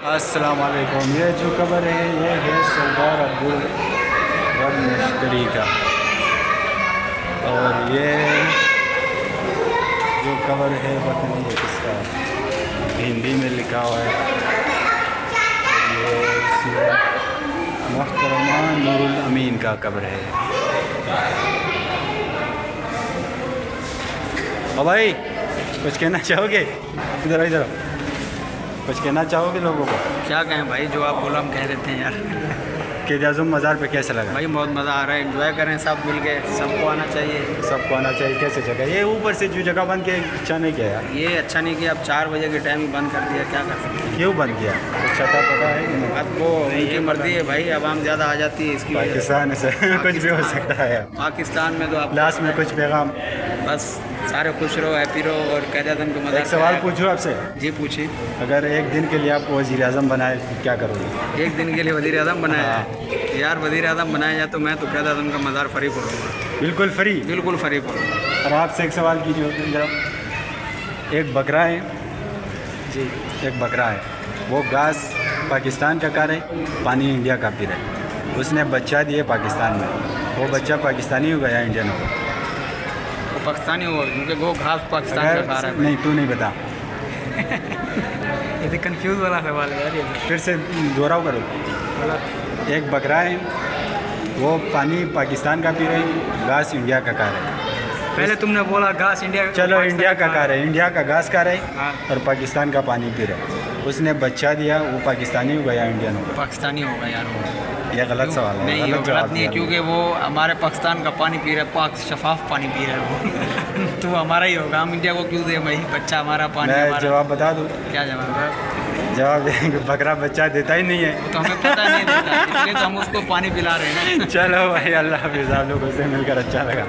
अस्सलाम वालेकुम। ये जो कब्र है ये है सरदार अब्दुल रब मिस्त्री का, और ये जो कब्र है पता नहीं है किसका, हिंदी में लिखा हुआ है। ये मोहतरमा नूरुल अमीन का कब्र है। और भाई कुछ कहना चाहोगे? इधर इधर कुछ कहना चाहोगे लोगों को? क्या कहें भाई, जो आप बोला हम कह देते हैं यार। क़ायद आज़म मज़ार पे कैसा लगा? भाई बहुत मज़ा आ रहा है, एंजॉय करें सब मिल के, सबको आना चाहिए। सबको आना चाहिए। कैसे जगह ये ऊपर से जो जगह बंद किया अच्छा नहीं किया यार? ये अच्छा नहीं किया, अब 4 बजे के टाइम ही बंद कर दिया, क्या कर सकते हैं। क्यों बंद किया? कुछ पता है कि नहीं? अब वो उनकी मर्जी है भाई, आवाम ज़्यादा आ जाती है इसकी वजह से। पाकिस्तान से कुछ भी हो सकता है। पाकिस्तान में तो आप लास्ट में कुछ पैगाम? बस सारे खुश रहो, हैप्पी रहो, और क़ायद आज़म को मज़ा। एक सवाल पूछूं आपसे? जी पूछिए। अगर एक दिन के लिए आपको वज़ीर आज़म बनाए तो क्या करोगे? एक दिन के लिए वज़ीर आज़म बनाया है यार, वज़ीर आज़म बनाया जाए तो मैं तो क़ायद आज़म का मज़ार फ्री करूँगा। बिल्कुल फ्री? बिल्कुल फ्री करूँगा। और आपसे एक सवाल कीजिए जरा। एक बकरा है जी, एक बकरा है, वो घास पाकिस्तान का खा रहा है, पानी इंडिया का पी रहा है। उसने बच्चा दिए पाकिस्तान में, वो बच्चा पाकिस्तानी होगा या इंडियन होगा? वो पाकिस्तानी होगा क्योंकि वो घास पाकिस्तान का खा रहा है। नहीं, तू नहीं बता। ये तो कंफ्यूज वाला सवाल है यार, ये तो। फिर से दोहराओ करो। एक बकरा है, वो पानी पाकिस्तान का पी रहे हैं, घास इंडिया का खा रहे हैं। पहले तुमने बोला घास इंडिया का, चलो इंडिया का खा रहे हैं, इंडिया का घास खा रहे हैं हाँ। और पाकिस्तान का पानी पी रहे हैं। उसने बच्चा दिया, वो पाकिस्तानी होगा या इंडियन होगा? पाकिस्तानी होगा यार वो। ये गलत सवाल है। नहीं, गलत गलत जवाब नहीं है, दिया। क्योंकि वो हमारे पाकिस्तान का पानी पी रहा है, पाक शफाफ पानी पी रहा है वो। तो हमारा ही होगा, हम इंडिया को क्यों दे भाई? बच्चा हमारा, पानी मैं हमारा। जवाब बता दूँ? क्या जवाब है? जवाब देंगे, बकरा बच्चा देता ही नहीं है। तो हमें पता नहीं देता, इसलिए तो हम उसको पानी पिला रहे हैं ना। चलो भाई, अल्लाह हाफिज़। आप लोगों से मिलकर अच्छा लगा।